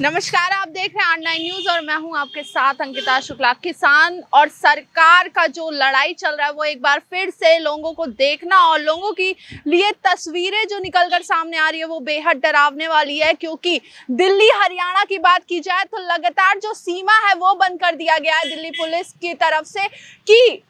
नमस्कार, आप देख रहे हैं R9 न्यूज और मैं हूं आपके साथ अंकिता शुक्ला। किसान और सरकार का जो लड़ाई चल रहा है वो एक बार फिर से लोगों को देखना और लोगों की लिए तस्वीरें जो निकलकर सामने आ रही है वो बेहद डरावने वाली है। क्योंकि दिल्ली हरियाणा की बात की जाए तो लगातार जो सीमा है वो बंद कर दिया गया है दिल्ली पुलिस की तरफ से कि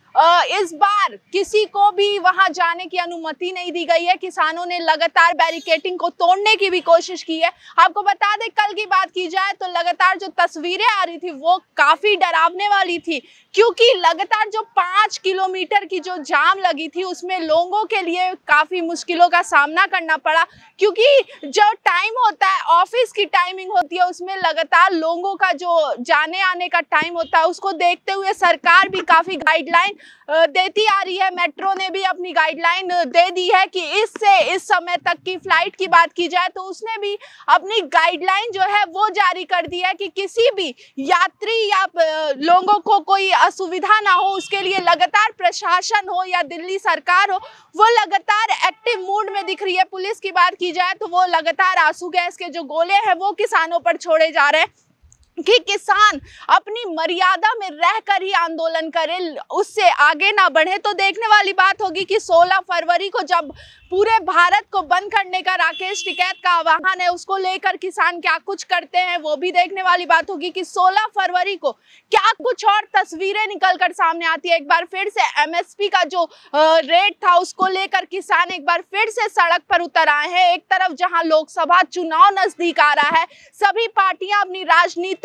इस बार किसी को भी वहां जाने की अनुमति नहीं दी गई है। किसानों ने लगातार बैरिकेडिंग को तोड़ने की भी कोशिश की है। आपको बता दें, कल की बात की जाए तो लगातार जो तस्वीरें आ रही थी वो काफी डरावने वाली थी, क्योंकि लगातार जो 5 किलोमीटर की जो जाम लगी थी उसमें लोगों के लिए काफी मुश्किलों का सामना करना पड़ा। क्योंकि जो टाइम होता है, ऑफिस की टाइमिंग होती है, उसमें लगातार लोगों का जो जाने आने का टाइम होता है उसको देखते हुए सरकार भी काफी गाइडलाइन देती आ रही है। मेट्रो ने भी अपनी गाइडलाइन दे दी है कि इससे इस समय तक की फ्लाइट की बात की जाए तो उसने भी अपनी गाइडलाइन जो है वो जारी कर दी है कि किसी भी यात्री या लोगों को कोई असुविधा ना हो, उसके लिए लगातार प्रशासन हो या दिल्ली सरकार हो वो लगातार एक्टिव मूड में दिख रही है। पुलिस की बात की जाए तो वो लगातार आंसू गैस के जो गोले हैं वो किसानों पर छोड़े जा रहे हैं कि किसान अपनी मर्यादा में रहकर ही आंदोलन करें, उससे आगे ना बढ़े। तो देखने वाली बात होगी कि 16 फरवरी को जब पूरे भारत को बंद करने का राकेश टिकैत का आह्वान है, उसको लेकर किसान क्या कुछ करते हैं वो भी देखने वाली बात होगी कि 16 फरवरी को क्या कुछ और तस्वीरें निकलकर सामने आती है। एक बार फिर से एमएसपी का जो रेट था उसको लेकर किसान एक बार फिर से सड़क पर उतर आए हैं। एक तरफ जहां लोकसभा चुनाव नजदीक आ रहा है, सभी पार्टियां अपनी राजनीतिक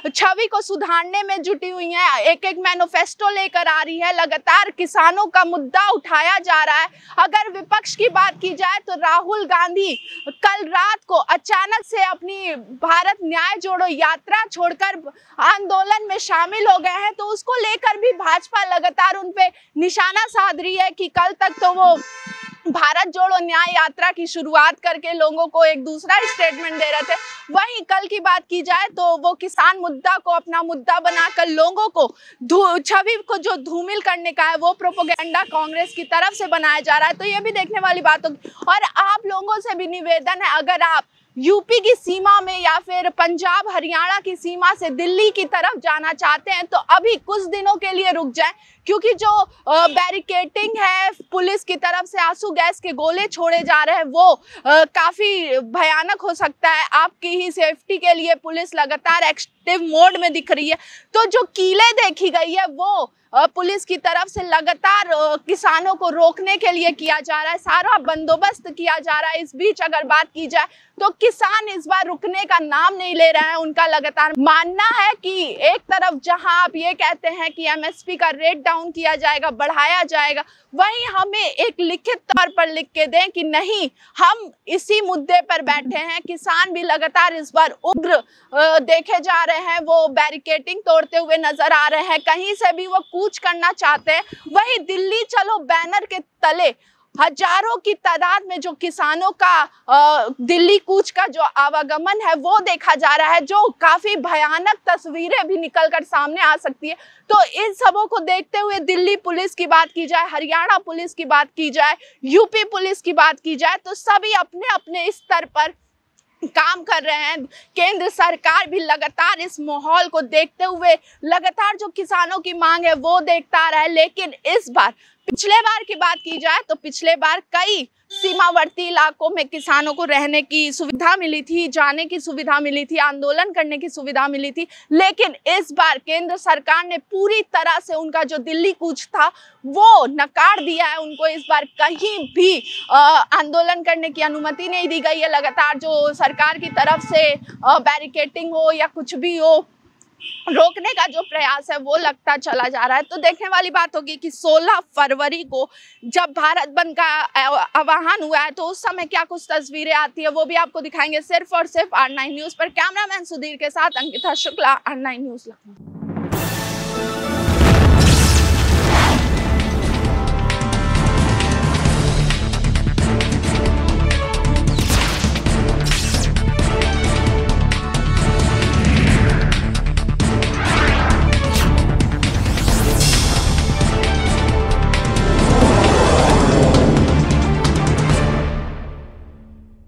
छवि को सुधारने में जुटी हुई हैं, एक एक मैनिफेस्टो लेकर आ रही है, लगातार किसानों का मुद्दा उठाया जा रहा है। अगर विपक्ष की बात की जाए तो राहुल गांधी कल रात को अचानक से अपनी भारत न्याय जोड़ो यात्रा छोड़कर आंदोलन में शामिल हो गए हैं, तो उसको लेकर भी भाजपा लगातार उन पे निशाना साध रही है कि कल तक तो वो भारत जोड़ो न्याय यात्रा की शुरुआत करके लोगों को एक दूसरा स्टेटमेंट दे रहे थे। वहीं कल की बात की जाए तो वो किसान मुद्दा को अपना मुद्दा बनाकर लोगों को छवि को जो धूमिल करने का है वो प्रोपेगेंडा कांग्रेस की तरफ से बनाया जा रहा है। तो ये भी देखने वाली बात होगी। और आप लोगों से भी निवेदन है, अगर आप यूपी की सीमा में या फिर पंजाब हरियाणा की सीमा से दिल्ली की तरफ जाना चाहते हैं तो अभी कुछ दिनों के लिए रुक जाएं, क्योंकि जो बैरिकेडिंग है पुलिस की तरफ से आंसू गैस के गोले छोड़े जा रहे हैं वो काफी भयानक हो सकता है। आपकी ही सेफ्टी के लिए पुलिस लगातार एक्टिव मोड में दिख रही है। तो जो कीलें देखी गई है वो पुलिस की तरफ से लगातार किसानों को रोकने के लिए किया जा रहा है, सारा बंदोबस्त किया जा रहा है। इस बीच अगर बात की जाए तो किसान इस बार रुकने का नाम नहीं ले रहे हैं। उनका लगातार मानना है कि एक तरफ जहां आप ये कहते हैं कि एमएसपी का रेट डाउन किया जाएगा, बढ़ाया जाएगा, वहीं हमें एक लिखित तौर पर लिख के दें कि नहीं, हम इसी मुद्दे पर बैठे हैं। किसान भी लगातार इस बार उग्र देखे जा रहे हैं, वो बैरिकेडिंग तोड़ते हुए नजर आ रहे हैं, कहीं से भी वो कूच करना चाहते हैं। वहीं दिल्ली चलो बैनर के तले हजारों की तादाद में जो किसानों का दिल्ली कूच का जो आवागमन है वो देखा जा रहा है, जो काफी भयानक तस्वीरें भी निकलकर सामने आ सकती है। तो इन सबों को देखते हुए दिल्ली पुलिस की बात की जाए, हरियाणा पुलिस की बात की जाए, यूपी पुलिस की बात की जाए, तो सभी अपने अपने स्तर पर काम कर रहे हैं। केंद्र सरकार भी लगातार इस माहौल को देखते हुए लगातार जो किसानों की मांग है वो देखता आ रहा है। लेकिन इस बार पिछले बार की बात की जाए तो पिछले बार कई सीमावर्ती इलाकों में किसानों को रहने की सुविधा मिली थी, जाने की सुविधा मिली थी, आंदोलन करने की सुविधा मिली थी। लेकिन इस बार केंद्र सरकार ने पूरी तरह से उनका जो दिल्ली कूच था वो नकार दिया है। उनको इस बार कहीं भी आंदोलन करने की अनुमति नहीं दी गई है। लगातार जो सरकार की तरफ से बैरिकेडिंग हो या कुछ भी हो, रोकने का जो प्रयास है वो लगता चला जा रहा है। तो देखने वाली बात होगी कि 16 फरवरी को जब भारत बंद का आह्वान हुआ है तो उस समय क्या कुछ तस्वीरें आती है वो भी आपको दिखाएंगे, सिर्फ और सिर्फ R9 न्यूज पर। कैमरामैन सुधीर के साथ अंकिता शुक्ला, R9 न्यूज लखनऊ।